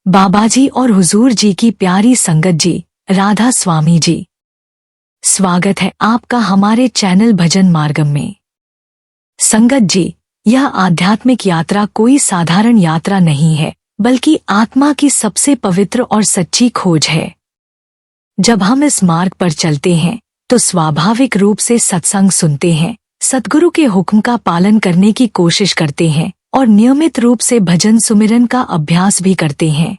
बाबाजी और हुजूर जी की प्यारी संगत जी, राधा स्वामी जी, स्वागत है आपका हमारे चैनल भजन मार्गम में। संगत जी, यह आध्यात्मिक यात्रा कोई साधारण यात्रा नहीं है, बल्कि आत्मा की सबसे पवित्र और सच्ची खोज है। जब हम इस मार्ग पर चलते हैं तो स्वाभाविक रूप से सत्संग सुनते हैं, सद्गुरु के हुक्म का पालन करने की कोशिश करते हैं और नियमित रूप से भजन सुमिरन का अभ्यास भी करते हैं।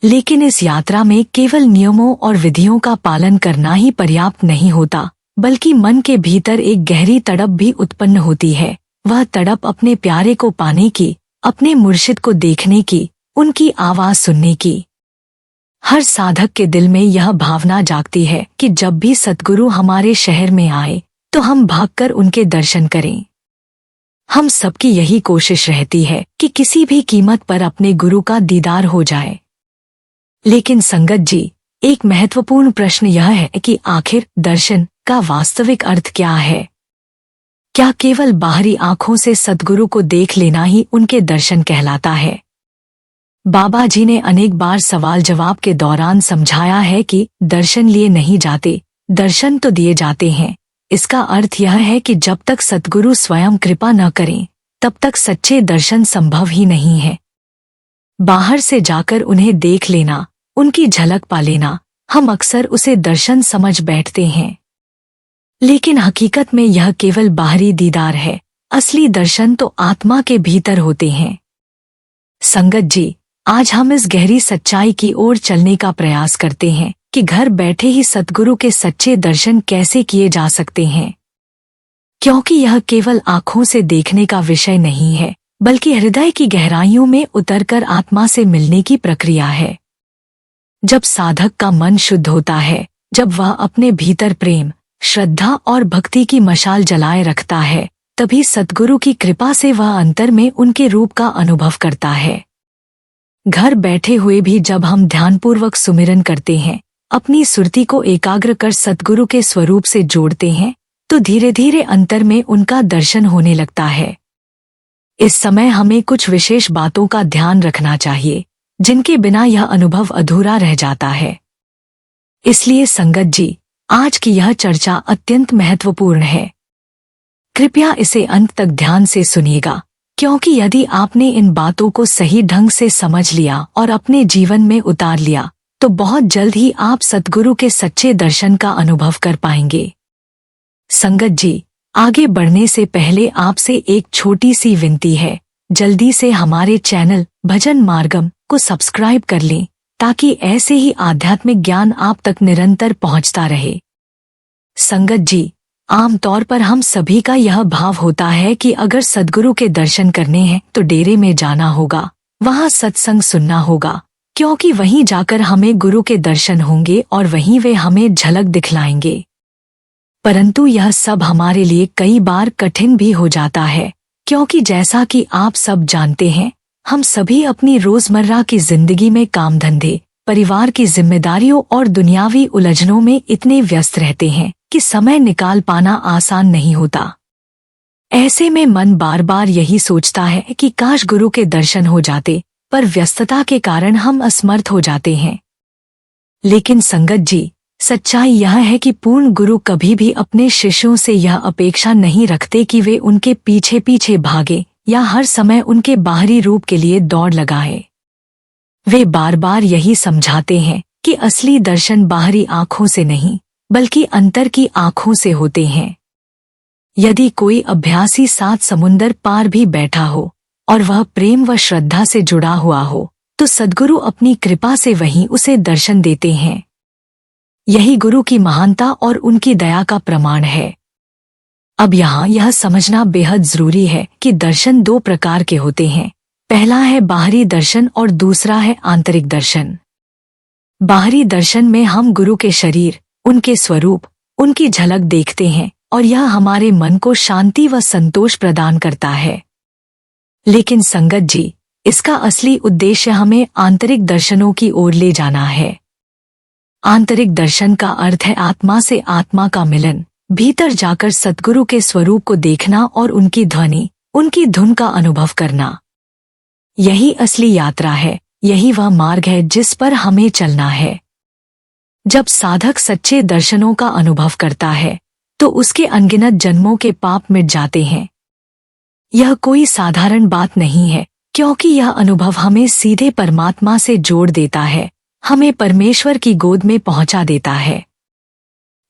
लेकिन इस यात्रा में केवल नियमों और विधियों का पालन करना ही पर्याप्त नहीं होता, बल्कि मन के भीतर एक गहरी तड़प भी उत्पन्न होती है। वह तड़प अपने प्यारे को पाने की, अपने मुर्शिद को देखने की, उनकी आवाज सुनने की। हर साधक के दिल में यह भावना जागती है कि जब भी सद्गुरु हमारे शहर में आए तो हम भागकर उनके दर्शन करें। हम सबकी यही कोशिश रहती है कि किसी भी कीमत पर अपने गुरु का दीदार हो जाए। लेकिन संगत जी, एक महत्वपूर्ण प्रश्न यह है कि आखिर दर्शन का वास्तविक अर्थ क्या है? क्या केवल बाहरी आंखों से सद्गुरु को देख लेना ही उनके दर्शन कहलाता है? बाबा जी ने अनेक बार सवाल जवाब के दौरान समझाया है कि दर्शन लिए नहीं जाते, दर्शन तो दिए जाते हैं। इसका अर्थ यह है कि जब तक सद्गुरु स्वयं कृपा न करें, तब तक सच्चे दर्शन संभव ही नहीं है। बाहर से जाकर उन्हें देख लेना, उनकी झलक पा लेना, हम अक्सर उसे दर्शन समझ बैठते हैं। लेकिन हकीकत में यह केवल बाहरी दीदार है। असली दर्शन तो आत्मा के भीतर होते हैं। संगत जी, आज हम इस गहरी सच्चाई की ओर चलने का प्रयास करते हैं कि घर बैठे ही सद्गुरु के सच्चे दर्शन कैसे किए जा सकते हैं। क्योंकि यह केवल आँखों से देखने का विषय नहीं है, बल्कि हृदय की गहराइयों में उतरकर आत्मा से मिलने की प्रक्रिया है। जब साधक का मन शुद्ध होता है, जब वह अपने भीतर प्रेम, श्रद्धा और भक्ति की मशाल जलाए रखता है, तभी सद्गुरु की कृपा से वह अंतर में उनके रूप का अनुभव करता है। घर बैठे हुए भी जब हम ध्यानपूर्वक सुमिरन करते हैं, अपनी सुरती को एकाग्र कर सद्गुरु के स्वरूप से जोड़ते हैं, तो धीरे धीरे अंतर में उनका दर्शन होने लगता है। इस समय हमें कुछ विशेष बातों का ध्यान रखना चाहिए, जिनके बिना यह अनुभव अधूरा रह जाता है। इसलिए संगत जी, आज की यह चर्चा अत्यंत महत्वपूर्ण है। कृपया इसे अंत तक ध्यान से सुनिएगा, क्योंकि यदि आपने इन बातों को सही ढंग से समझ लिया और अपने जीवन में उतार लिया, तो बहुत जल्द ही आप सद्गुरु के सच्चे दर्शन का अनुभव कर पाएंगे। संगत जी, आगे बढ़ने से पहले आपसे एक छोटी सी विनती है। जल्दी से हमारे चैनल भजन मार्गम को सब्सक्राइब कर लें, ताकि ऐसे ही आध्यात्मिक ज्ञान आप तक निरंतर पहुंचता रहे। संगत जी, आमतौर पर हम सभी का यह भाव होता है कि अगर सद्गुरु के दर्शन करने हैं तो डेरे में जाना होगा, वहां सत्संग सुनना होगा, क्योंकि वहीं जाकर हमें गुरु के दर्शन होंगे और वहीं वे हमें झलक दिखलाएंगे। परंतु यह सब हमारे लिए कई बार कठिन भी हो जाता है, क्योंकि जैसा कि आप सब जानते हैं, हम सभी अपनी रोजमर्रा की जिंदगी में काम धंधे, परिवार की जिम्मेदारियों और दुनियावी उलझनों में इतने व्यस्त रहते हैं कि समय निकाल पाना आसान नहीं होता। ऐसे में मन बार बार यही सोचता है कि काश गुरु के दर्शन हो जाते, पर व्यस्तता के कारण हम असमर्थ हो जाते हैं। लेकिन संगत जी, सच्चाई यह है कि पूर्ण गुरु कभी भी अपने शिष्यों से यह अपेक्षा नहीं रखते कि वे उनके पीछे पीछे भागे या हर समय उनके बाहरी रूप के लिए दौड़ लगाए। वे बार बार यही समझाते हैं कि असली दर्शन बाहरी आंखों से नहीं, बल्कि अंतर की आंखों से होते हैं। यदि कोई अभ्यासी 7 समुंदर पार भी बैठा हो और वह प्रेम व श्रद्धा से जुड़ा हुआ हो, तो सद्गुरु अपनी कृपा से वहीं उसे दर्शन देते हैं। यही गुरु की महानता और उनकी दया का प्रमाण है। अब यहाँ यह समझना बेहद जरूरी है कि दर्शन 2 प्रकार के होते हैं। पहला है बाहरी दर्शन और दूसरा है आंतरिक दर्शन। बाहरी दर्शन में हम गुरु के शरीर, उनके स्वरूप, उनकी झलक देखते हैं और यह हमारे मन को शांति व संतोष प्रदान करता है। लेकिन संगत जी, इसका असली उद्देश्य हमें आंतरिक दर्शनों की ओर ले जाना है। आंतरिक दर्शन का अर्थ है आत्मा से आत्मा का मिलन, भीतर जाकर सद्गुरु के स्वरूप को देखना और उनकी ध्वनि, उनकी धुन का अनुभव करना। यही असली यात्रा है, यही वह मार्ग है जिस पर हमें चलना है। जब साधक सच्चे दर्शनों का अनुभव करता है तो उसके अनगिनत जन्मों के पाप मिट जाते हैं। यह कोई साधारण बात नहीं है, क्योंकि यह अनुभव हमें सीधे परमात्मा से जोड़ देता है, हमें परमेश्वर की गोद में पहुंचा देता है।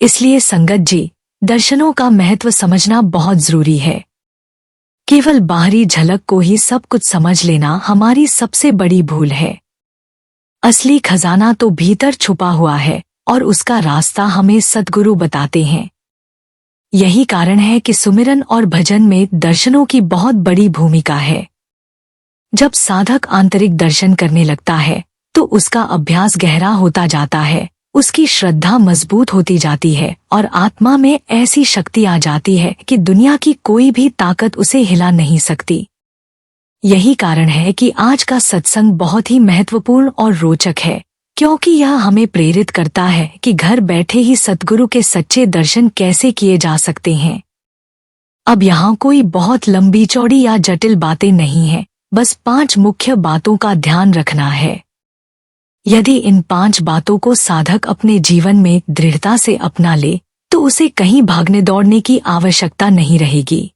इसलिए संगत जी, दर्शनों का महत्व समझना बहुत जरूरी है। केवल बाहरी झलक को ही सब कुछ समझ लेना हमारी सबसे बड़ी भूल है। असली खजाना तो भीतर छुपा हुआ है और उसका रास्ता हमें सद्गुरु बताते हैं। यही कारण है कि सुमिरन और भजन में दर्शनों की बहुत बड़ी भूमिका है। जब साधक आंतरिक दर्शन करने लगता है तो उसका अभ्यास गहरा होता जाता है, उसकी श्रद्धा मजबूत होती जाती है और आत्मा में ऐसी शक्ति आ जाती है कि दुनिया की कोई भी ताकत उसे हिला नहीं सकती। यही कारण है कि आज का सत्संग बहुत ही महत्वपूर्ण और रोचक है, क्योंकि यह हमें प्रेरित करता है कि घर बैठे ही सद्गुरु के सच्चे दर्शन कैसे किए जा सकते हैं। अब यहाँ कोई बहुत लंबी चौड़ी या जटिल बातें नहीं हैं, बस 5 मुख्य बातों का ध्यान रखना है। यदि इन 5 बातों को साधक अपने जीवन में दृढ़ता से अपना ले तो उसे कहीं भागने दौड़ने की आवश्यकता नहीं रहेगी।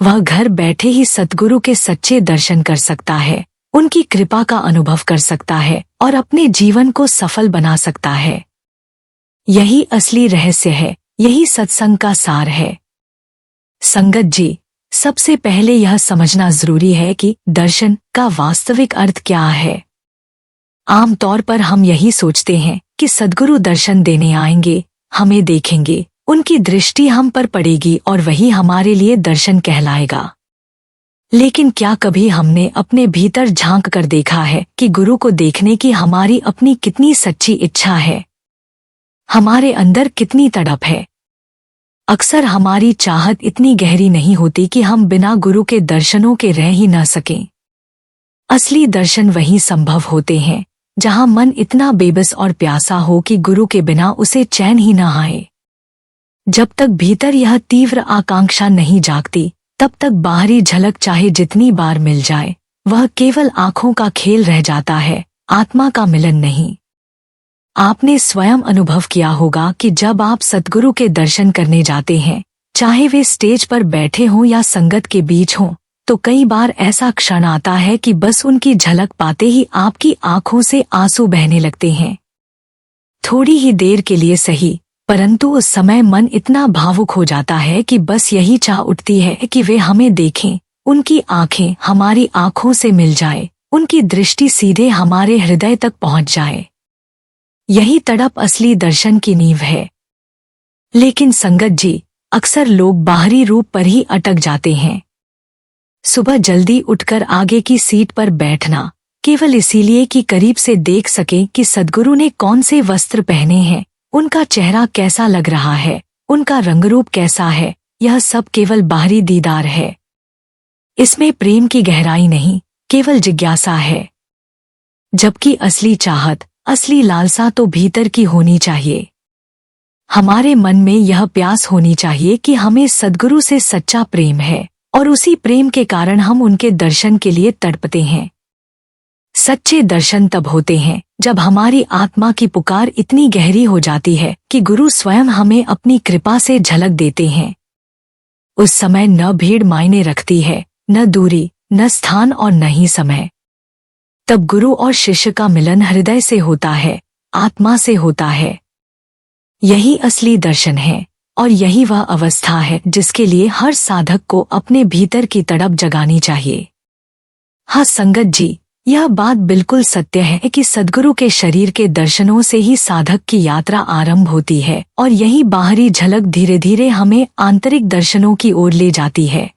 वह घर बैठे ही सद्गुरु के सच्चे दर्शन कर सकता है, उनकी कृपा का अनुभव कर सकता है और अपने जीवन को सफल बना सकता है। यही असली रहस्य है, यही सत्संग का सार है। संगत जी, सबसे पहले यह समझना जरूरी है कि दर्शन का वास्तविक अर्थ क्या है। आमतौर पर हम यही सोचते हैं कि सद्गुरु दर्शन देने आएंगे, हमें देखेंगे, उनकी दृष्टि हम पर पड़ेगी और वही हमारे लिए दर्शन कहलाएगा। लेकिन क्या कभी हमने अपने भीतर झांक कर देखा है कि गुरु को देखने की हमारी अपनी कितनी सच्ची इच्छा है, हमारे अंदर कितनी तड़प है। अक्सर हमारी चाहत इतनी गहरी नहीं होती कि हम बिना गुरु के दर्शनों के रह ही न सकें। असली दर्शन वही संभव होते हैं जहां मन इतना बेबस और प्यासा हो कि गुरु के बिना उसे चैन ही न आए। जब तक भीतर यह तीव्र आकांक्षा नहीं जागती, तब तक बाहरी झलक चाहे जितनी बार मिल जाए, वह केवल आंखों का खेल रह जाता है, आत्मा का मिलन नहीं। आपने स्वयं अनुभव किया होगा कि जब आप सद्गुरु के दर्शन करने जाते हैं, चाहे वे स्टेज पर बैठे हों या संगत के बीच हों, तो कई बार ऐसा क्षण आता है कि बस उनकी झलक पाते ही आपकी आंखों से आंसू बहने लगते हैं। थोड़ी ही देर के लिए सही, परंतु उस समय मन इतना भावुक हो जाता है कि बस यही चाह उठती है कि वे हमें देखें, उनकी आंखें हमारी आंखों से मिल जाए, उनकी दृष्टि सीधे हमारे हृदय तक पहुंच जाए। यही तड़प असली दर्शन की नींव है। लेकिन संगत जी, अक्सर लोग बाहरी रूप पर ही अटक जाते हैं। सुबह जल्दी उठकर आगे की सीट पर बैठना, केवल इसीलिए कि करीब से देख सकें कि सद्गुरु ने कौन से वस्त्र पहने हैं, उनका चेहरा कैसा लग रहा है, उनका रंगरूप कैसा है, यह सब केवल बाहरी दीदार है। इसमें प्रेम की गहराई नहीं, केवल जिज्ञासा है। जबकि असली चाहत, असली लालसा तो भीतर की होनी चाहिए। हमारे मन में यह प्यास होनी चाहिए कि हमें सद्गुरु से सच्चा प्रेम है और उसी प्रेम के कारण हम उनके दर्शन के लिए तड़पते हैं। सच्चे दर्शन तब होते हैं जब हमारी आत्मा की पुकार इतनी गहरी हो जाती है कि गुरु स्वयं हमें अपनी कृपा से झलक देते हैं। उस समय न भीड़ मायने रखती है, न दूरी, न स्थान और न ही समय। तब गुरु और शिष्य का मिलन हृदय से होता है, आत्मा से होता है। यही असली दर्शन है और यही वह अवस्था है जिसके लिए हर साधक को अपने भीतर की तड़प जगानी चाहिए। हाँ संगत जी, यह बात बिल्कुल सत्य है कि सद्गुरु के शरीर के दर्शनों से ही साधक की यात्रा आरंभ होती है और यही बाहरी झलक धीरे धीरे हमें आंतरिक दर्शनों की ओर ले जाती है।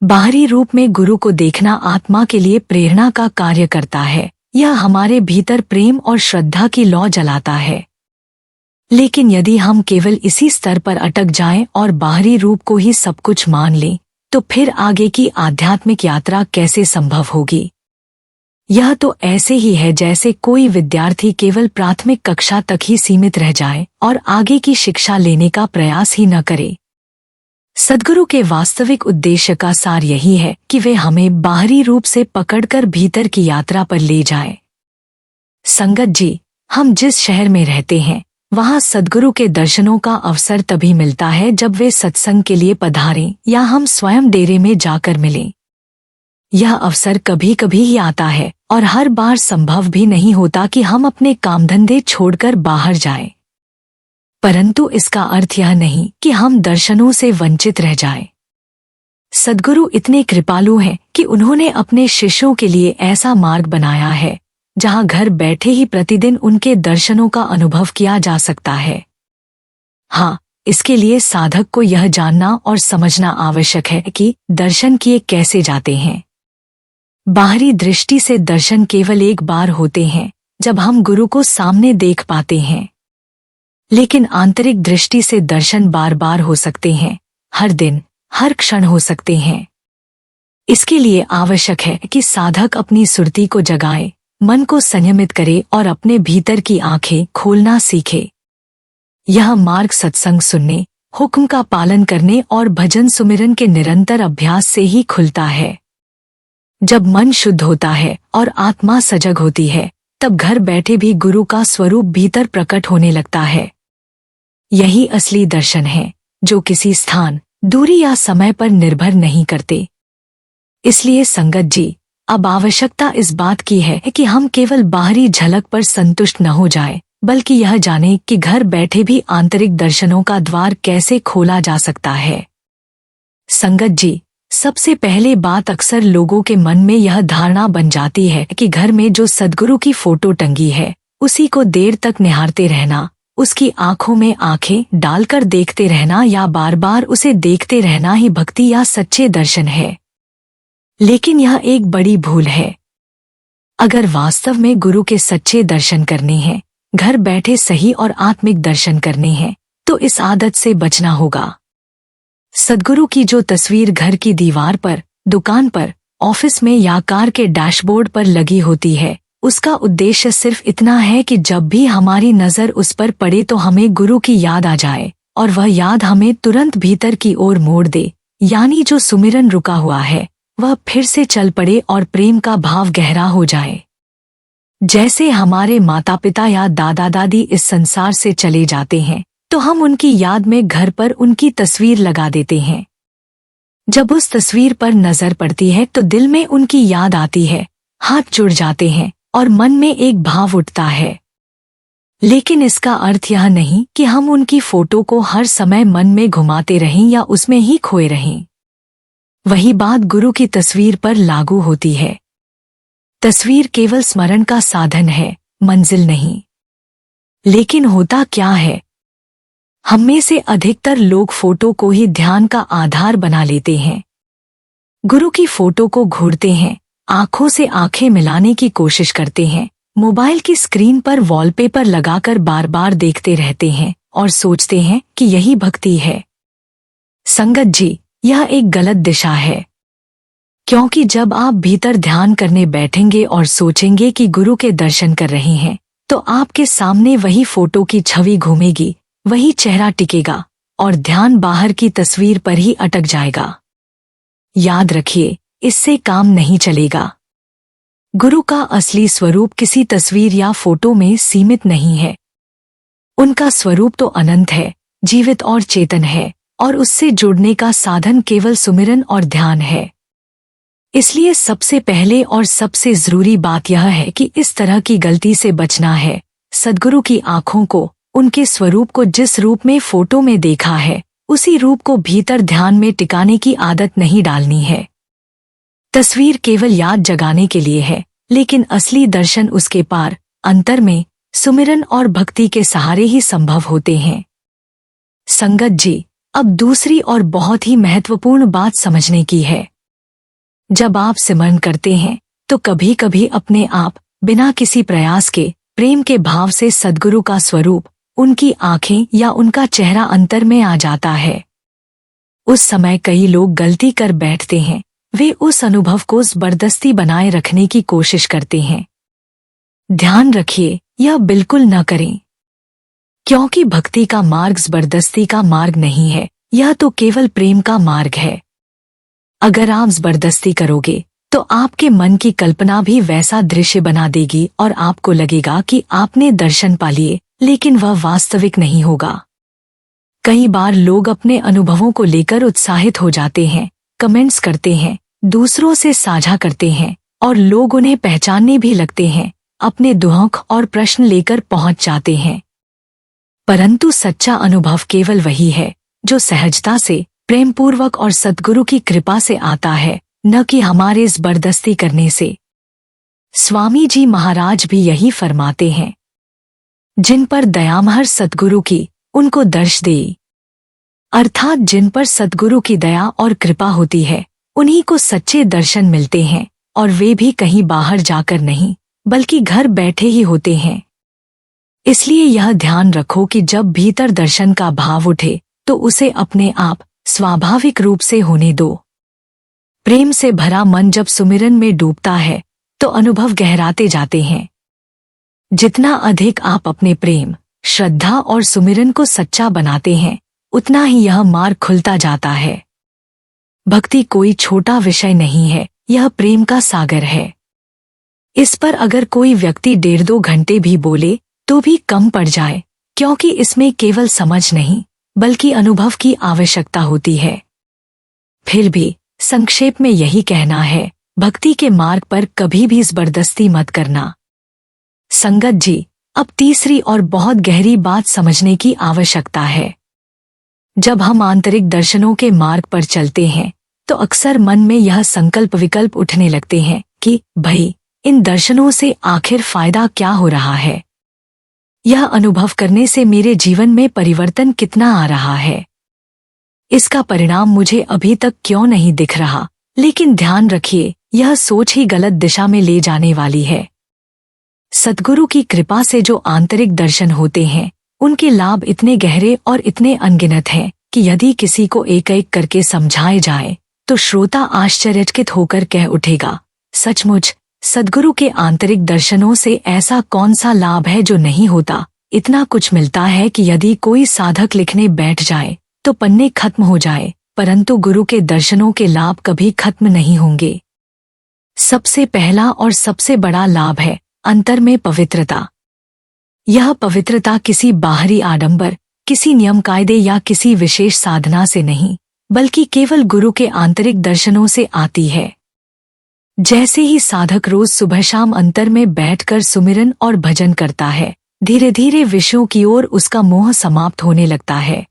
बाहरी रूप में गुरु को देखना आत्मा के लिए प्रेरणा का कार्य करता है, यह हमारे भीतर प्रेम और श्रद्धा की लौ जलाता है। लेकिन यदि हम केवल इसी स्तर पर अटक जाएं और बाहरी रूप को ही सब कुछ मान लें, तो फिर आगे की आध्यात्मिक यात्रा कैसे संभव होगी। यह तो ऐसे ही है जैसे कोई विद्यार्थी केवल प्राथमिक कक्षा तक ही सीमित रह जाए और आगे की शिक्षा लेने का प्रयास ही न करे। सद्गुरु के वास्तविक उद्देश्य का सार यही है कि वे हमें बाहरी रूप से पकड़कर भीतर की यात्रा पर ले जाएं। संगत जी, हम जिस शहर में रहते हैं वहाँ सद्गुरु के दर्शनों का अवसर तभी मिलता है जब वे सत्संग के लिए पधारें या हम स्वयं डेरे में जाकर मिलें। यह अवसर कभी कभी ही आता है और हर बार संभव भी नहीं होता कि हम अपने कामधंधे छोड़कर बाहर जाएं। परंतु इसका अर्थ यह नहीं कि हम दर्शनों से वंचित रह जाएं। सद्गुरु इतने कृपालु हैं कि उन्होंने अपने शिष्यों के लिए ऐसा मार्ग बनाया है जहां घर बैठे ही प्रतिदिन उनके दर्शनों का अनुभव किया जा सकता है। हाँ, इसके लिए साधक को यह जानना और समझना आवश्यक है कि दर्शन किए कैसे जाते हैं। बाहरी दृष्टि से दर्शन केवल एक बार होते हैं जब हम गुरु को सामने देख पाते हैं, लेकिन आंतरिक दृष्टि से दर्शन बार बार हो सकते हैं, हर दिन, हर क्षण हो सकते हैं। इसके लिए आवश्यक है कि साधक अपनी सुरती को जगाए, मन को संयमित करे और अपने भीतर की आंखें खोलना सीखे। यह मार्ग सत्संग सुनने, हुक्म का पालन करने और भजन सुमिरन के निरंतर अभ्यास से ही खुलता है। जब मन शुद्ध होता है और आत्मा सजग होती है, तब घर बैठे भी गुरु का स्वरूप भीतर प्रकट होने लगता है। यही असली दर्शन है, जो किसी स्थान, दूरी या समय पर निर्भर नहीं करते। इसलिए संगत जी, अब आवश्यकता इस बात की है कि हम केवल बाहरी झलक पर संतुष्ट न हो जाएं, बल्कि यह जानें कि घर बैठे भी आंतरिक दर्शनों का द्वार कैसे खोला जा सकता है। संगत जी, सबसे पहले बात अक्सर लोगों के मन में यह धारणा बन जाती है कि घर में जो सद्गुरु की फोटो टंगी है, उसी को देर तक निहारते रहना, उसकी आंखों में आंखें डालकर देखते रहना या बार बार उसे देखते रहना ही भक्ति या सच्चे दर्शन है। लेकिन यह एक बड़ी भूल है। अगर वास्तव में गुरु के सच्चे दर्शन करने हैं, घर बैठे सही और आत्मिक दर्शन करने हैं, तो इस आदत से बचना होगा। सद्गुरु की जो तस्वीर घर की दीवार पर, दुकान पर, ऑफिस में या कार के डैशबोर्ड पर लगी होती है, उसका उद्देश्य सिर्फ इतना है कि जब भी हमारी नजर उस पर पड़े तो हमें गुरु की याद आ जाए और वह याद हमें तुरंत भीतर की ओर मोड़ दे, यानी जो सुमिरन रुका हुआ है वह फिर से चल पड़े और प्रेम का भाव गहरा हो जाए। जैसे हमारे माता पिता या दादा दादी इस संसार से चले जाते हैं तो हम उनकी याद में घर पर उनकी तस्वीर लगा देते हैं। जब उस तस्वीर पर नजर पड़ती है तो दिल में उनकी याद आती है, हाथ जुड़ जाते हैं और मन में एक भाव उठता है। लेकिन इसका अर्थ यह नहीं कि हम उनकी फोटो को हर समय मन में घुमाते रहें या उसमें ही खोए रहें। वही बात गुरु की तस्वीर पर लागू होती है। तस्वीर केवल स्मरण का साधन है, मंजिल नहीं। लेकिन होता क्या है, हम में से अधिकतर लोग फोटो को ही ध्यान का आधार बना लेते हैं। गुरु की फोटो को घूरते हैं, आंखों से आंखें मिलाने की कोशिश करते हैं, मोबाइल की स्क्रीन पर वॉलपेपर लगाकर बार बार देखते रहते हैं और सोचते हैं कि यही भक्ति है। संगत जी, यह एक गलत दिशा है, क्योंकि जब आप भीतर ध्यान करने बैठेंगे और सोचेंगे कि गुरु के दर्शन कर रहे हैं, तो आपके सामने वही फोटो की छवि घूमेगी, वही चेहरा टिकेगा और ध्यान बाहर की तस्वीर पर ही अटक जाएगा। याद रखिए, इससे काम नहीं चलेगा। गुरु का असली स्वरूप किसी तस्वीर या फोटो में सीमित नहीं है। उनका स्वरूप तो अनंत है, जीवित और चेतन है, और उससे जुड़ने का साधन केवल सुमिरन और ध्यान है। इसलिए सबसे पहले और सबसे जरूरी बात यह है कि इस तरह की गलती से बचना है। सद्गुरु की आंखों को, उनके स्वरूप को जिस रूप में फोटो में देखा है, उसी रूप को भीतर ध्यान में टिकाने की आदत नहीं डालनी है। तस्वीर केवल याद जगाने के लिए है, लेकिन असली दर्शन उसके पार, अंतर में, सुमिरन और भक्ति के सहारे ही संभव होते हैं। संगत जी, अब दूसरी और बहुत ही महत्वपूर्ण बात समझने की है। जब आप सिमरन करते हैं तो कभी कभी अपने आप, बिना किसी प्रयास के, प्रेम के भाव से सद्गुरु का स्वरूप, उनकी आंखें या उनका चेहरा अंतर में आ जाता है। उस समय कई लोग गलती कर बैठते हैं, वे उस अनुभव को जबरदस्ती बनाए रखने की कोशिश करते हैं। ध्यान रखिए, यह बिल्कुल न करें, क्योंकि भक्ति का मार्ग जबरदस्ती का मार्ग नहीं है, यह तो केवल प्रेम का मार्ग है। अगर आप जबरदस्ती करोगे तो आपके मन की कल्पना भी वैसा दृश्य बना देगी और आपको लगेगा कि आपने दर्शन पा लिए, लेकिन वह वास्तविक नहीं होगा। कई बार लोग अपने अनुभवों को लेकर उत्साहित हो जाते हैं, कमेंट्स करते हैं, दूसरों से साझा करते हैं और लोग उन्हें पहचानने भी लगते हैं, अपने दुख और प्रश्न लेकर पहुंच जाते हैं। परंतु सच्चा अनुभव केवल वही है जो सहजता से, प्रेमपूर्वक और सद्गुरु की कृपा से आता है, न कि हमारे जबरदस्ती करने से। स्वामी जी महाराज भी यही फरमाते हैं, जिन पर दयामहर सद्गुरु की, उनको दर्श दे। अर्थात जिन पर सद्गुरु की दया और कृपा होती है, उन्हीं को सच्चे दर्शन मिलते हैं, और वे भी कहीं बाहर जाकर नहीं, बल्कि घर बैठे ही होते हैं। इसलिए यह ध्यान रखो कि जब भीतर दर्शन का भाव उठे तो उसे अपने आप स्वाभाविक रूप से होने दो। प्रेम से भरा मन जब सुमिरन में डूबता है तो अनुभव गहराते जाते हैं। जितना अधिक आप अपने प्रेम, श्रद्धा और सुमिरन को सच्चा बनाते हैं, उतना ही यह मार्ग खुलता जाता है। भक्ति कोई छोटा विषय नहीं है, यह प्रेम का सागर है। इस पर अगर कोई व्यक्ति 1.5-2 घंटे भी बोले तो भी कम पड़ जाए, क्योंकि इसमें केवल समझ नहीं बल्कि अनुभव की आवश्यकता होती है। फिर भी संक्षेप में यही कहना है, भक्ति के मार्ग पर कभी भी जबरदस्ती मत करना। संगत जी, अब तीसरी और बहुत गहरी बात समझने की आवश्यकता है। जब हम आंतरिक दर्शनों के मार्ग पर चलते हैं तो अक्सर मन में यह संकल्प विकल्प उठने लगते हैं कि भाई, इन दर्शनों से आखिर फायदा क्या हो रहा है? यह अनुभव करने से मेरे जीवन में परिवर्तन कितना आ रहा है? इसका परिणाम मुझे अभी तक क्यों नहीं दिख रहा? लेकिन ध्यान रखिए, यह सोच ही गलत दिशा में ले जाने वाली है। सद्गुरु की कृपा से जो आंतरिक दर्शन होते हैं, उनके लाभ इतने गहरे और इतने अनगिनत हैं कि यदि किसी को एक एक करके समझाए जाए तो श्रोता आश्चर्यचकित होकर कह उठेगा, सचमुच सद्गुरु के आंतरिक दर्शनों से ऐसा कौन सा लाभ है जो नहीं होता? इतना कुछ मिलता है कि यदि कोई साधक लिखने बैठ जाए तो पन्ने खत्म हो जाए, परंतु गुरु के दर्शनों के लाभ कभी खत्म नहीं होंगे। सबसे पहला और सबसे बड़ा लाभ है अंतर में पवित्रता। यह पवित्रता किसी बाहरी आडंबर, किसी नियम कायदे या किसी विशेष साधना से नहीं, बल्कि केवल गुरु के आंतरिक दर्शनों से आती है। जैसे ही साधक रोज सुबह शाम अंतर में बैठकर सुमिरन और भजन करता है, धीरे धीरे विषयों की ओर उसका मोह समाप्त होने लगता है।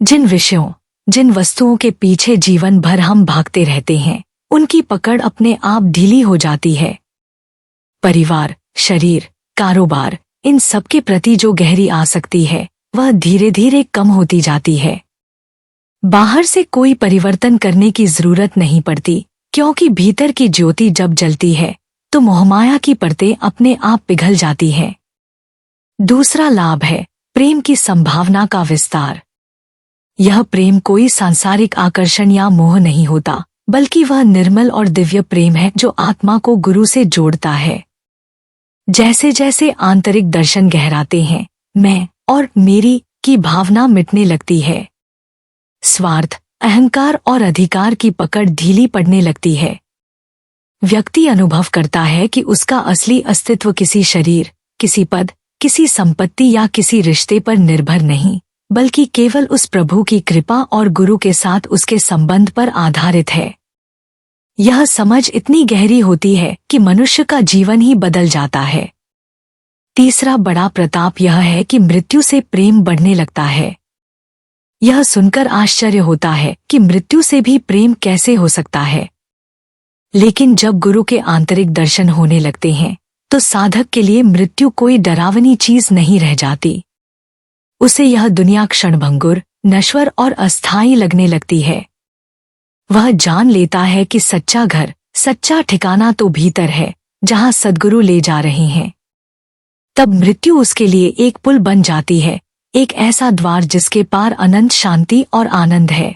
जिन विषयों, जिन वस्तुओं के पीछे जीवन भर हम भागते रहते हैं, उनकी पकड़ अपने आप ढीली हो जाती है। परिवार, शरीर, कारोबार, इन सब के प्रति जो गहरी आसक्ति है, वह धीरे धीरे कम होती जाती है। बाहर से कोई परिवर्तन करने की जरूरत नहीं पड़ती, क्योंकि भीतर की ज्योति जब जलती है तो मोहमाया की परतें अपने आप पिघल जाती हैं। दूसरा लाभ है प्रेम की संभावना का विस्तार। यह प्रेम कोई सांसारिक आकर्षण या मोह नहीं होता, बल्कि वह निर्मल और दिव्य प्रेम है जो आत्मा को गुरु से जोड़ता है। जैसे जैसे आंतरिक दर्शन गहराते हैं, मैं और मेरी की भावना मिटने लगती है। स्वार्थ, अहंकार और अधिकार की पकड़ ढीली पड़ने लगती है। व्यक्ति अनुभव करता है कि उसका असली अस्तित्व किसी शरीर, किसी पद, किसी संपत्ति या किसी रिश्ते पर निर्भर नहीं, बल्कि केवल उस प्रभु की कृपा और गुरु के साथ उसके संबंध पर आधारित है। यह समझ इतनी गहरी होती है कि मनुष्य का जीवन ही बदल जाता है। तीसरा बड़ा प्रताप यह है कि मृत्यु से प्रेम बढ़ने लगता है। यह सुनकर आश्चर्य होता है कि मृत्यु से भी प्रेम कैसे हो सकता है। लेकिन जब गुरु के आंतरिक दर्शन होने लगते हैं तो साधक के लिए मृत्यु कोई डरावनी चीज नहीं रह जाती। उसे यह दुनिया क्षणभंगुर, नश्वर और अस्थायी लगने लगती है। वह जान लेता है कि सच्चा घर, सच्चा ठिकाना तो भीतर है, जहां सद्गुरु ले जा रहे हैं। तब मृत्यु उसके लिए एक पुल बन जाती है, एक ऐसा द्वार जिसके पार अनंत शांति और आनंद है।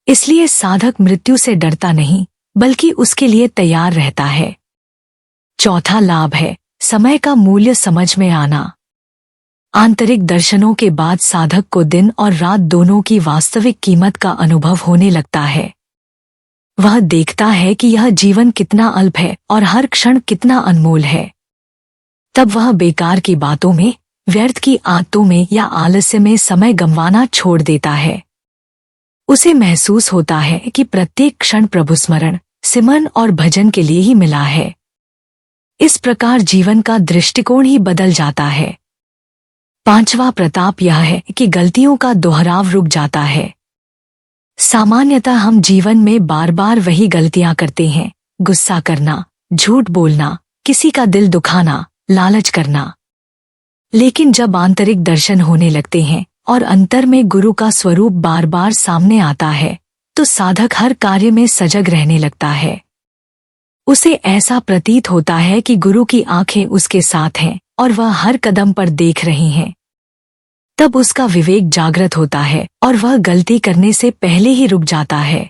इसलिए साधक मृत्यु से डरता नहीं, बल्कि उसके लिए तैयार रहता है। चौथा लाभ है समय का मूल्य समझ में आना। आंतरिक दर्शनों के बाद साधक को दिन और रात दोनों की वास्तविक कीमत का अनुभव होने लगता है। वह देखता है कि यह जीवन कितना अल्प है और हर क्षण कितना अनमोल है। तब वह बेकार की बातों में, व्यर्थ की आदतों में या आलस्य में समय गंवाना छोड़ देता है। उसे महसूस होता है कि प्रत्येक क्षण प्रभु स्मरण, सिमरन और भजन के लिए ही मिला है। इस प्रकार जीवन का दृष्टिकोण ही बदल जाता है। पांचवा प्रताप यह है कि गलतियों का दोहराव रुक जाता है। सामान्यतः हम जीवन में बार बार वही गलतियां करते हैं, गुस्सा करना, झूठ बोलना, किसी का दिल दुखाना, लालच करना। लेकिन जब आंतरिक दर्शन होने लगते हैं और अंतर में गुरु का स्वरूप बार बार सामने आता है, तो साधक हर कार्य में सजग रहने लगता है। उसे ऐसा प्रतीत होता है कि गुरु की आंखें उसके साथ हैं और वह हर कदम पर देख रही हैं। तब उसका विवेक जागृत होता है और वह गलती करने से पहले ही रुक जाता है।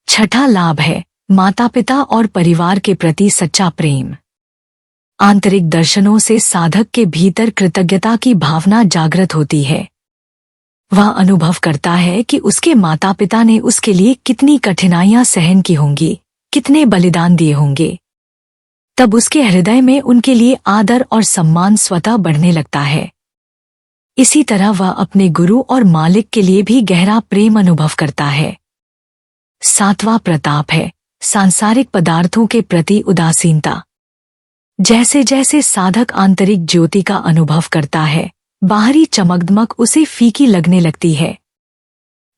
छठा लाभ है माता पिता और परिवार के प्रति सच्चा प्रेम। आंतरिक दर्शनों से साधक के भीतर कृतज्ञता की भावना जागृत होती है। वह अनुभव करता है कि उसके माता पिता ने उसके लिए कितनी कठिनाइयां सहन की होंगी, कितने बलिदान दिए होंगे। तब उसके हृदय में उनके लिए आदर और सम्मान स्वतः बढ़ने लगता है। इसी तरह वह अपने गुरु और मालिक के लिए भी गहरा प्रेम अनुभव करता है। सातवां प्रताप है सांसारिक पदार्थों के प्रति उदासीनता। जैसे जैसे साधक आंतरिक ज्योति का अनुभव करता है, बाहरी चमकदमक उसे फीकी लगने लगती है।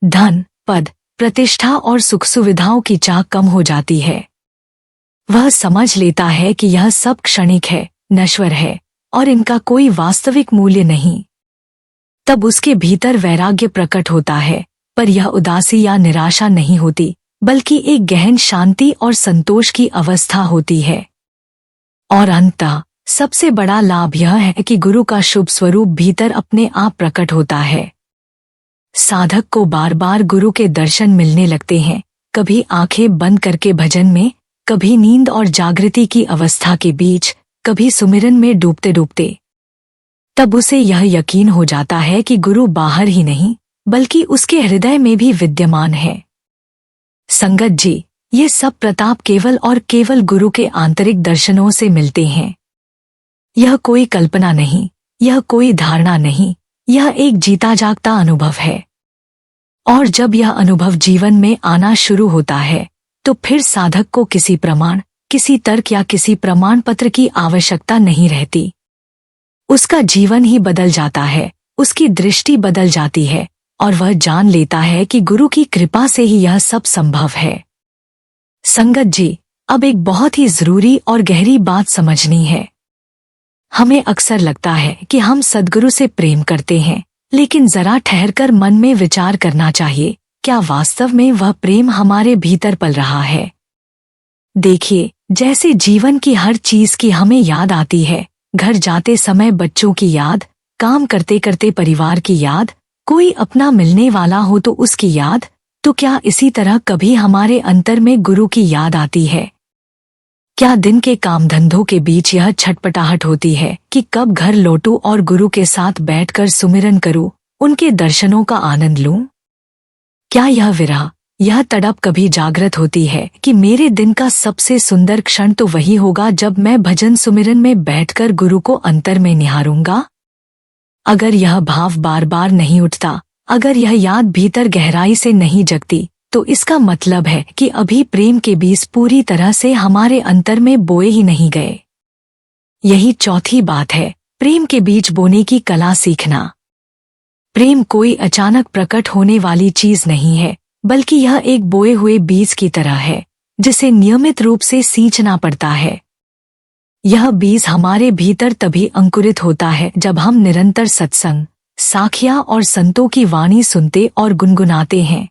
धन, पद, प्रतिष्ठा और सुख सुविधाओं की चाह कम हो जाती है। वह समझ लेता है कि यह सब क्षणिक है, नश्वर है और इनका कोई वास्तविक मूल्य नहीं। तब उसके भीतर वैराग्य प्रकट होता है, पर यह उदासी या निराशा नहीं होती, बल्कि एक गहन शांति और संतोष की अवस्था होती है। और अंततः सबसे बड़ा लाभ यह है कि गुरु का शुभ स्वरूप भीतर अपने आप प्रकट होता है। साधक को बार बार गुरु के दर्शन मिलने लगते हैं, कभी आंखें बंद करके भजन में, कभी नींद और जागृति की अवस्था के बीच, कभी सुमिरन में डूबते डूबते। तब उसे यह यकीन हो जाता है कि गुरु बाहर ही नहीं, बल्कि उसके हृदय में भी विद्यमान है। संगत जी, ये सब प्रताप केवल और केवल गुरु के आंतरिक दर्शनों से मिलते हैं। यह कोई कल्पना नहीं, यह कोई धारणा नहीं, यह एक जीता जागता अनुभव है। और जब यह अनुभव जीवन में आना शुरू होता है, तो फिर साधक को किसी प्रमाण, किसी तर्क या किसी प्रमाण पत्र की आवश्यकता नहीं रहती। उसका जीवन ही बदल जाता है, उसकी दृष्टि बदल जाती है और वह जान लेता है कि गुरु की कृपा से ही यह सब संभव है। संगत जी, अब एक बहुत ही जरूरी और गहरी बात समझनी है। हमें अक्सर लगता है कि हम सद्गुरु से प्रेम करते हैं, लेकिन जरा ठहरकर मन में विचार करना चाहिए, क्या वास्तव में वह प्रेम हमारे भीतर पल रहा है? देखिए, जैसे जीवन की हर चीज की हमें याद आती है, घर जाते समय बच्चों की याद, काम करते करते परिवार की याद, कोई अपना मिलने वाला हो तो उसकी याद, तो क्या इसी तरह कभी हमारे अंतर में गुरु की याद आती है? क्या दिन के काम धंधों के बीच यह छटपटाहट होती है कि कब घर लौटूं और गुरु के साथ बैठकर सुमिरन करूं, उनके दर्शनों का आनंद लूं? क्या यह विरह, यह तड़प कभी जागृत होती है कि मेरे दिन का सबसे सुंदर क्षण तो वही होगा जब मैं भजन सुमिरन में बैठकर गुरु को अंतर में निहारूंगा? अगर यह भाव बार बार नहीं उठता, अगर यह याद भीतर गहराई से नहीं जगती, तो इसका मतलब है कि अभी प्रेम के बीज पूरी तरह से हमारे अंतर में बोए ही नहीं गए। यही चौथी बात है, प्रेम के बीज बोने की कला सीखना। प्रेम कोई अचानक प्रकट होने वाली चीज नहीं है, बल्कि यह एक बोए हुए बीज की तरह है, जिसे नियमित रूप से सींचना पड़ता है। यह बीज हमारे भीतर तभी अंकुरित होता है जब हम निरंतर सत्संग, साखिया और संतों की वाणी सुनते और गुनगुनाते हैं।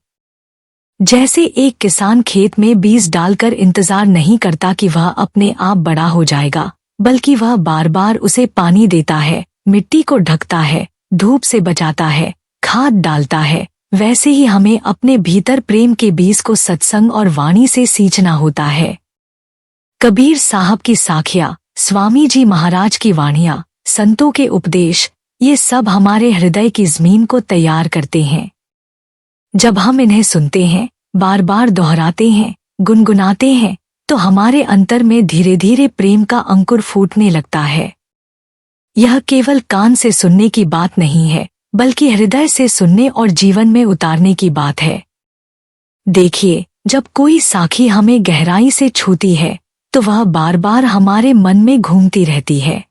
जैसे एक किसान खेत में बीज डालकर इंतजार नहीं करता कि वह अपने आप बड़ा हो जाएगा, बल्कि वह बार बार उसे पानी देता है, मिट्टी को ढकता है, धूप से बचाता है, खाद डालता है, वैसे ही हमें अपने भीतर प्रेम के बीज को सत्संग और वाणी से सींचना होता है। कबीर साहब की साखिया, स्वामी जी महाराज की वाणियां, संतों के उपदेश, ये सब हमारे हृदय की ज़मीन को तैयार करते हैं। जब हम इन्हें सुनते हैं, बार बार दोहराते हैं, गुनगुनाते हैं, तो हमारे अंतर में धीरे धीरे प्रेम का अंकुर फूटने लगता है। यह केवल कान से सुनने की बात नहीं है, बल्कि हृदय से सुनने और जीवन में उतारने की बात है। देखिए, जब कोई साखी हमें गहराई से छूती है, तो वह बार बार हमारे मन में घूमती रहती है।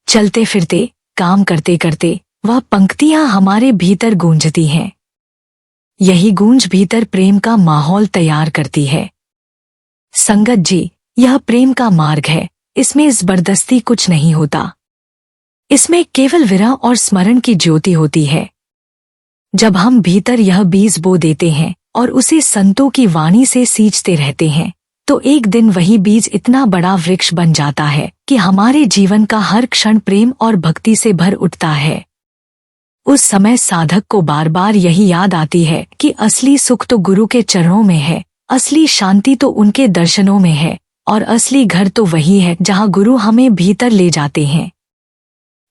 चलते फिरते, काम करते करते वह पंक्तियां हमारे भीतर गूंजती हैं। यही गूंज भीतर प्रेम का माहौल तैयार करती है। संगत जी, यह प्रेम का मार्ग है। इसमें जबरदस्ती कुछ नहीं होता। इसमें केवल विरह और स्मरण की ज्योति होती है। जब हम भीतर यह बीज बो देते हैं और उसे संतों की वाणी से सींचते रहते हैं, तो एक दिन वही बीज इतना बड़ा वृक्ष बन जाता है कि हमारे जीवन का हर क्षण प्रेम और भक्ति से भर उठता है। उस समय साधक को बार बार यही याद आती है कि असली सुख तो गुरु के चरणों में है, असली शांति तो उनके दर्शनों में है, और असली घर तो वही है जहां गुरु हमें भीतर ले जाते हैं।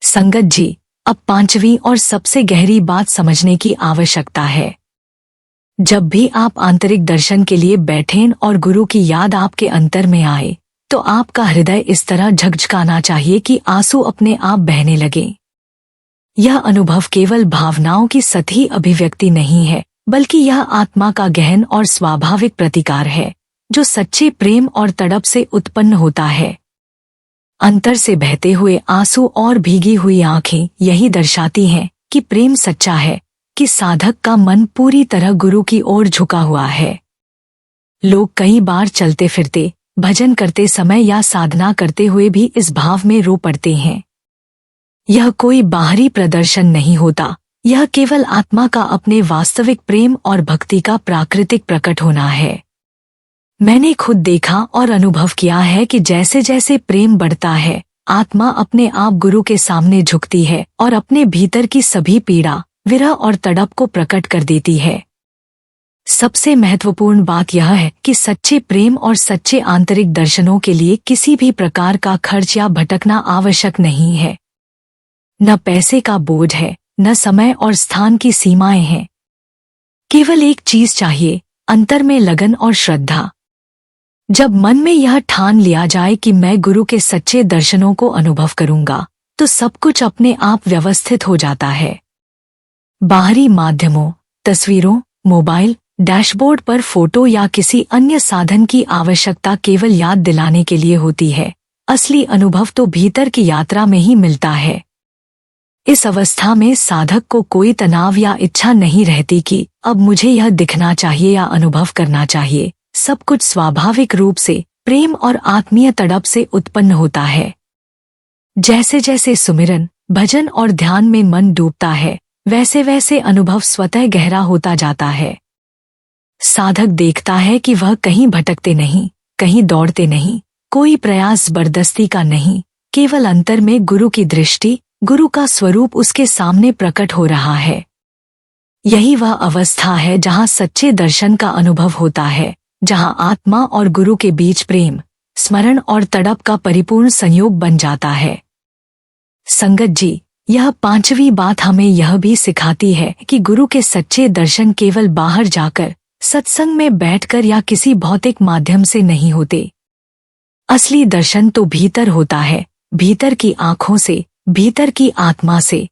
संगत जी, अब पांचवी और सबसे गहरी बात समझने की आवश्यकता है। जब भी आप आंतरिक दर्शन के लिए बैठें और गुरु की याद आपके अंतर में आए, तो आपका हृदय इस तरह झकझकाना चाहिए कि आंसू अपने आप बहने लगे। यह अनुभव केवल भावनाओं की सतही अभिव्यक्ति नहीं है, बल्कि यह आत्मा का गहन और स्वाभाविक प्रतिकार है, जो सच्चे प्रेम और तड़प से उत्पन्न होता है। अंतर से बहते हुए आंसू और भीगी हुई आंखें यही दर्शाती हैं कि प्रेम सच्चा है, कि साधक का मन पूरी तरह गुरु की ओर झुका हुआ है। लोग कई बार चलते फिरते, भजन करते समय या साधना करते हुए भी इस भाव में रो पड़ते हैं। यह कोई बाहरी प्रदर्शन नहीं होता, यह केवल आत्मा का अपने वास्तविक प्रेम और भक्ति का प्राकृतिक प्रकट होना है। मैंने खुद देखा और अनुभव किया है कि जैसे जैसे प्रेम बढ़ता है, आत्मा अपने आप गुरु के सामने झुकती है और अपने भीतर की सभी पीड़ा, विरह और तड़प को प्रकट कर देती है। सबसे महत्वपूर्ण बात यह है कि सच्चे प्रेम और सच्चे आंतरिक दर्शनों के लिए किसी भी प्रकार का खर्च या भटकना आवश्यक नहीं है। न पैसे का बोझ है, न समय और स्थान की सीमाएं हैं। केवल एक चीज चाहिए, अंतर में लगन और श्रद्धा। जब मन में यह ठान लिया जाए कि मैं गुरु के सच्चे दर्शनों को अनुभव करूंगा, तो सब कुछ अपने आप व्यवस्थित हो जाता है। बाहरी माध्यमों, तस्वीरों, मोबाइल, डैशबोर्ड पर फोटो या किसी अन्य साधन की आवश्यकता केवल याद दिलाने के लिए होती है। असली अनुभव तो भीतर की यात्रा में ही मिलता है। इस अवस्था में साधक को कोई तनाव या इच्छा नहीं रहती कि अब मुझे यह दिखना चाहिए या अनुभव करना चाहिए। सब कुछ स्वाभाविक रूप से प्रेम और आत्मीय तड़प से उत्पन्न होता है। जैसे जैसे सुमिरन, भजन और ध्यान में मन डूबता है, वैसे वैसे अनुभव स्वतः गहरा होता जाता है। साधक देखता है कि वह कहीं भटकते नहीं, कहीं दौड़ते नहीं, कोई प्रयास जबरदस्ती का नहीं, केवल अंतर में गुरु की दृष्टि, गुरु का स्वरूप उसके सामने प्रकट हो रहा है। यही वह अवस्था है जहां सच्चे दर्शन का अनुभव होता है, जहां आत्मा और गुरु के बीच प्रेम, स्मरण और तड़प का परिपूर्ण संयोग बन जाता है। संगत जी, यह पांचवी बात हमें यह भी सिखाती है कि गुरु के सच्चे दर्शन केवल बाहर जाकर, सत्संग में बैठकर या किसी भौतिक माध्यम से नहीं होते। असली दर्शन तो भीतर होता है, भीतर की आंखों से, भीतर की आत्मा से।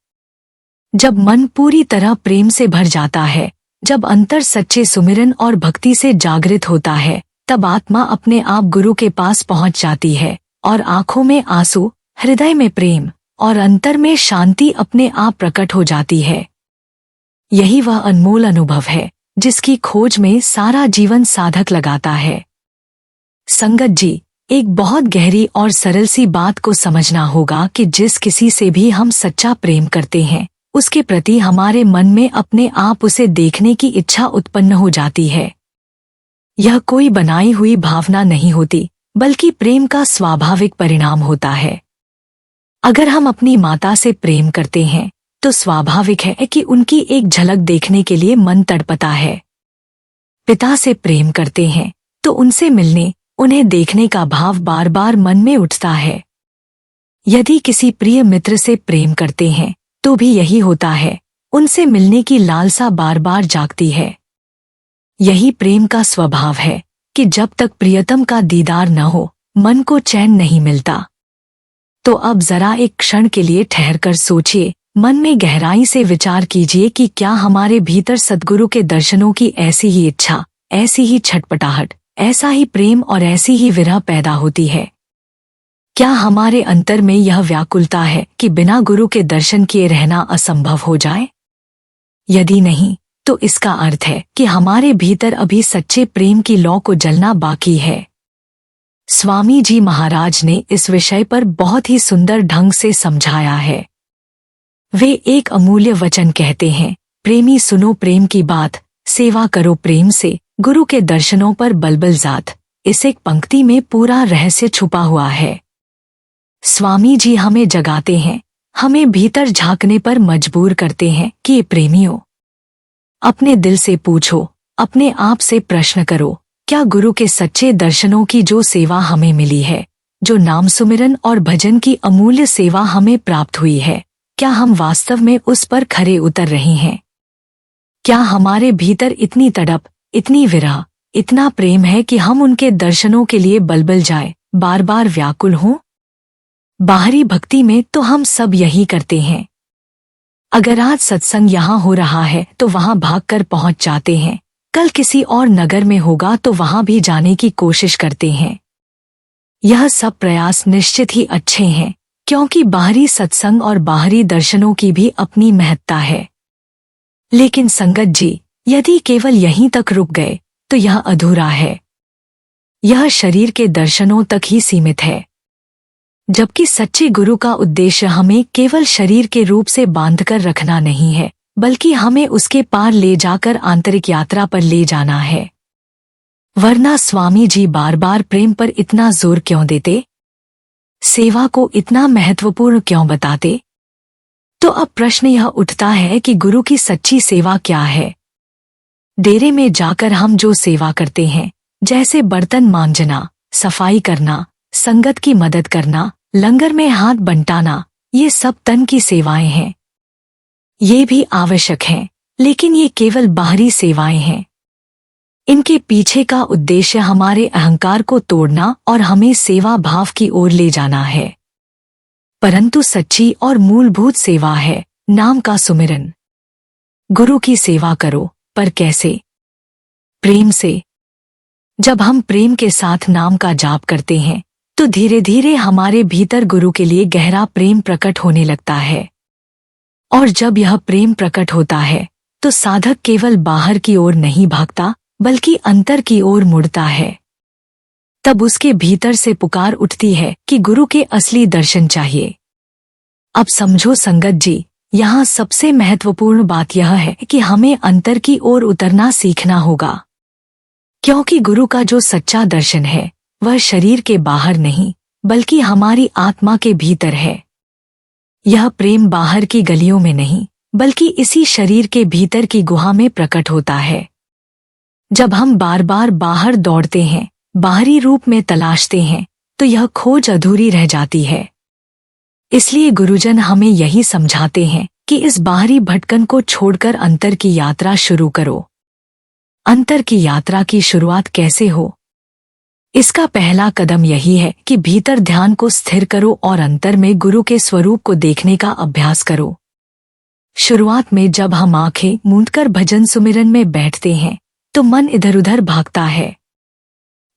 जब मन पूरी तरह प्रेम से भर जाता है, जब अंतर सच्चे सुमिरन और भक्ति से जागृत होता है, तब आत्मा अपने आप गुरु के पास पहुंच जाती है और आंखों में आंसू, हृदय में प्रेम और अंतर में शांति अपने आप प्रकट हो जाती है। यही वह अनमोल अनुभव है जिसकी खोज में सारा जीवन साधक लगाता है। संगत जी, एक बहुत गहरी और सरल सी बात को समझना होगा कि जिस किसी से भी हम सच्चा प्रेम करते हैं, उसके प्रति हमारे मन में अपने आप उसे देखने की इच्छा उत्पन्न हो जाती है। यह कोई बनाई हुई भावना नहीं होती, बल्कि प्रेम का स्वाभाविक परिणाम होता है। अगर हम अपनी माता से प्रेम करते हैं, तो स्वाभाविक है कि उनकी एक झलक देखने के लिए मन तड़पता है। पिता से प्रेम करते हैं, तो उनसे मिलने, उन्हें देखने का भाव बार बार मन में उठता है। यदि किसी प्रिय मित्र से प्रेम करते हैं, तो भी यही होता है, उनसे मिलने की लालसा बार बार जागती है। यही प्रेम का स्वभाव है कि जब तक प्रियतम का दीदार न हो मन को चैन नहीं मिलता। तो अब जरा एक क्षण के लिए ठहरकर सोचिए, मन में गहराई से विचार कीजिए कि क्या हमारे भीतर सद्गुरु के दर्शनों की ऐसी ही इच्छा, ऐसी ही छटपटाहट, ऐसा ही प्रेम और ऐसी ही विरह पैदा होती है? क्या हमारे अंतर में यह व्याकुलता है कि बिना गुरु के दर्शन किए रहना असंभव हो जाए? यदि नहीं, तो इसका अर्थ है कि हमारे भीतर अभी सच्चे प्रेम की लौ को जलना बाकी है। स्वामी जी महाराज ने इस विषय पर बहुत ही सुंदर ढंग से समझाया है। वे एक अमूल्य वचन कहते हैं, प्रेमी सुनो प्रेम की बात, सेवा करो प्रेम से, गुरु के दर्शनों पर बलबल जात। इस एक पंक्ति में पूरा रहस्य छुपा हुआ है। स्वामी जी हमें जगाते हैं, हमें भीतर झांकने पर मजबूर करते हैं कि प्रेमियों, अपने दिल से पूछो, अपने आप से प्रश्न करो, क्या गुरु के सच्चे दर्शनों की जो सेवा हमें मिली है, जो नाम सुमिरन और भजन की अमूल्य सेवा हमें प्राप्त हुई है, क्या हम वास्तव में उस पर खरे उतर रहे हैं? क्या हमारे भीतर इतनी तड़प, इतनी विरह, इतना प्रेम है कि हम उनके दर्शनों के लिए बलबल जाए, बार बार व्याकुल हों? बाहरी भक्ति में तो हम सब यही करते हैं। अगर आज सत्संग यहाँ हो रहा है तो वहाँ भागकर पहुँच जाते हैं, कल किसी और नगर में होगा तो वहाँ भी जाने की कोशिश करते हैं। यह सब प्रयास निश्चित ही अच्छे हैं, क्योंकि बाहरी सत्संग और बाहरी दर्शनों की भी अपनी महत्ता है। लेकिन संगत जी, यदि केवल यहीं तक रुक गए तो यह अधूरा है। यह शरीर के दर्शनों तक ही सीमित है, जबकि सच्चे गुरु का उद्देश्य हमें केवल शरीर के रूप से बांधकर रखना नहीं है, बल्कि हमें उसके पार ले जाकर आंतरिक यात्रा पर ले जाना है। वरना स्वामी जी बार बार प्रेम पर इतना जोर क्यों देते? सेवा को इतना महत्वपूर्ण क्यों बताते? तो अब प्रश्न यह उठता है कि गुरु की सच्ची सेवा क्या है? डेरे में जाकर हम जो सेवा करते हैं, जैसे बर्तन मांजना, सफाई करना, संगत की मदद करना, लंगर में हाथ बंटाना, ये सब तन की सेवाएं हैं। ये भी आवश्यक हैं, लेकिन ये केवल बाहरी सेवाएं हैं। इनके पीछे का उद्देश्य हमारे अहंकार को तोड़ना और हमें सेवा भाव की ओर ले जाना है। परंतु सच्ची और मूलभूत सेवा है नाम का सुमिरन। गुरु की सेवा करो, पर कैसे? प्रेम से। जब हम प्रेम के साथ नाम का जाप करते हैं तो धीरे धीरे हमारे भीतर गुरु के लिए गहरा प्रेम प्रकट होने लगता है। और जब यह प्रेम प्रकट होता है तो साधक केवल बाहर की ओर नहीं भागता, बल्कि अंतर की ओर मुड़ता है। तब उसके भीतर से पुकार उठती है कि गुरु के असली दर्शन चाहिए। अब समझो संगत जी, यहाँ सबसे महत्वपूर्ण बात यह है कि हमें अंतर की ओर उतरना सीखना होगा, क्योंकि गुरु का जो सच्चा दर्शन है वह शरीर के बाहर नहीं, बल्कि हमारी आत्मा के भीतर है। यह प्रेम बाहर की गलियों में नहीं, बल्कि इसी शरीर के भीतर की गुहा में प्रकट होता है। जब हम बार बार बाहर दौड़ते हैं, बाहरी रूप में तलाशते हैं, तो यह खोज अधूरी रह जाती है। इसलिए गुरुजन हमें यही समझाते हैं कि इस बाहरी भटकन को छोड़कर अंतर की यात्रा शुरू करो। अंतर की यात्रा की शुरुआत कैसे हो? इसका पहला कदम यही है कि भीतर ध्यान को स्थिर करो और अंतर में गुरु के स्वरूप को देखने का अभ्यास करो। शुरुआत में जब हम आंखें मूंदकर भजन सुमिरन में बैठते हैं तो मन इधर उधर भागता है,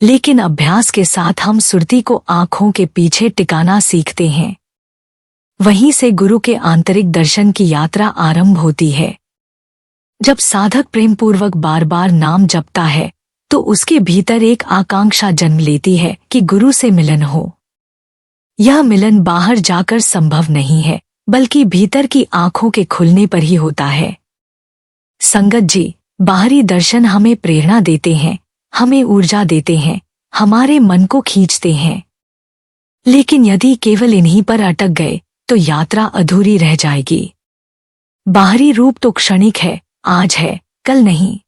लेकिन अभ्यास के साथ हम सुरती को आंखों के पीछे टिकाना सीखते हैं। वहीं से गुरु के आंतरिक दर्शन की यात्रा आरंभ होती है। जब साधक प्रेम पूर्वक बार बार नाम जपता है तो उसके भीतर एक आकांक्षा जन्म लेती है कि गुरु से मिलन हो। यह मिलन बाहर जाकर संभव नहीं है, बल्कि भीतर की आंखों के खुलने पर ही होता है। संगत जी, बाहरी दर्शन हमें प्रेरणा देते हैं, हमें ऊर्जा देते हैं, हमारे मन को खींचते हैं। लेकिन यदि केवल इन्हीं पर अटक गए तो यात्रा अधूरी रह जाएगी। बाहरी रूप तो क्षणिक है, आज है, कल नहीं।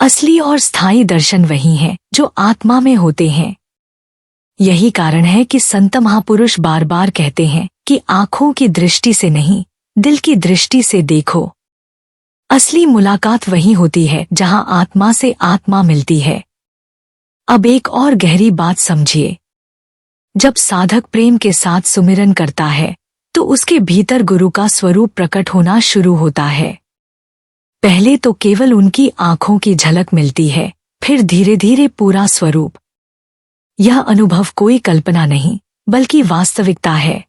असली और स्थायी दर्शन वही हैं जो आत्मा में होते हैं। यही कारण है कि संत महापुरुष बार बार कहते हैं कि आंखों की दृष्टि से नहीं, दिल की दृष्टि से देखो। असली मुलाकात वही होती है जहां आत्मा से आत्मा मिलती है। अब एक और गहरी बात समझिए। जब साधक प्रेम के साथ सुमिरन करता है तो उसके भीतर गुरु का स्वरूप प्रकट होना शुरू होता है। पहले तो केवल उनकी आंखों की झलक मिलती है, फिर धीरे धीरे पूरा स्वरूप। यह अनुभव कोई कल्पना नहीं बल्कि वास्तविकता है।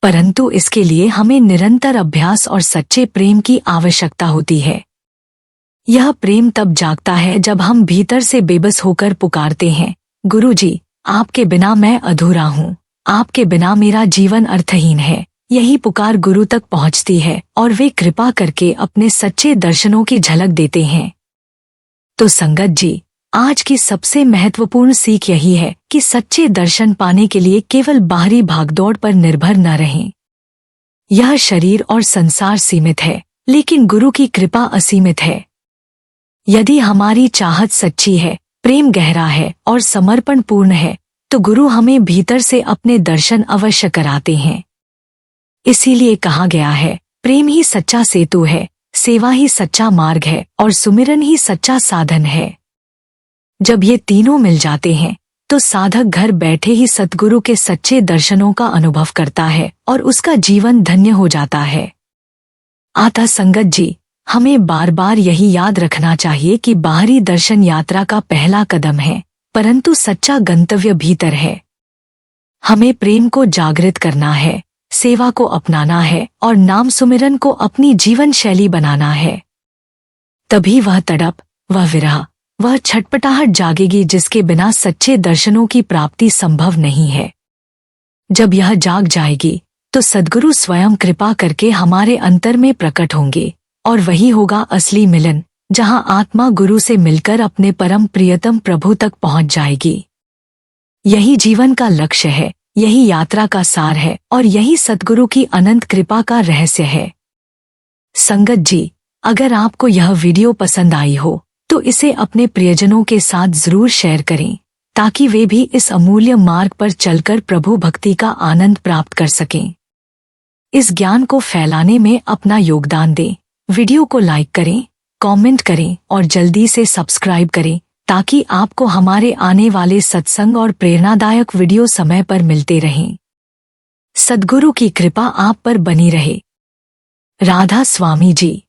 परंतु इसके लिए हमें निरंतर अभ्यास और सच्चे प्रेम की आवश्यकता होती है। यह प्रेम तब जागता है जब हम भीतर से बेबस होकर पुकारते हैं, गुरु जी, आपके बिना मैं अधूरा हूँ, आपके बिना मेरा जीवन अर्थहीन है। यही पुकार गुरु तक पहुँचती है और वे कृपा करके अपने सच्चे दर्शनों की झलक देते हैं। तो संगत जी, आज की सबसे महत्वपूर्ण सीख यही है कि सच्चे दर्शन पाने के लिए केवल बाहरी भागदौड़ पर निर्भर न रहें। यह शरीर और संसार सीमित है, लेकिन गुरु की कृपा असीमित है। यदि हमारी चाहत सच्ची है, प्रेम गहरा है और समर्पण पूर्ण है, तो गुरु हमें भीतर से अपने दर्शन अवश्य कराते हैं। इसीलिए कहा गया है, प्रेम ही सच्चा सेतु है, सेवा ही सच्चा मार्ग है और सुमिरन ही सच्चा साधन है। जब ये तीनों मिल जाते हैं तो साधक घर बैठे ही सद्गुरु के सच्चे दर्शनों का अनुभव करता है और उसका जीवन धन्य हो जाता है। अतः संगत जी, हमें बार बार यही याद रखना चाहिए कि बाहरी दर्शन यात्रा का पहला कदम है, परंतु सच्चा गंतव्य भीतर है। हमें प्रेम को जागृत करना है, सेवा को अपनाना है और नाम सुमिरन को अपनी जीवन शैली बनाना है। तभी वह तड़प, वह विरह, वह छटपटाहट जागेगी जिसके बिना सच्चे दर्शनों की प्राप्ति संभव नहीं है। जब यह जाग जाएगी तो सद्गुरु स्वयं कृपा करके हमारे अंतर में प्रकट होंगे और वही होगा असली मिलन, जहां आत्मा गुरु से मिलकर अपने परम प्रियतम प्रभु तक पहुंच जाएगी। यही जीवन का लक्ष्य है, यही यात्रा का सार है और यही सद्गुरु की अनंत कृपा का रहस्य है। संगत जी, अगर आपको यह वीडियो पसंद आई हो तो इसे अपने प्रियजनों के साथ जरूर शेयर करें, ताकि वे भी इस अमूल्य मार्ग पर चलकर प्रभु भक्ति का आनंद प्राप्त कर सकें। इस ज्ञान को फैलाने में अपना योगदान दें। वीडियो को लाइक करें, कमेंट करें और जल्दी से सब्सक्राइब करें, ताकि आपको हमारे आने वाले सत्संग और प्रेरणादायक वीडियो समय पर मिलते रहें। सद्गुरु की कृपा आप पर बनी रहे। राधा स्वामी जी।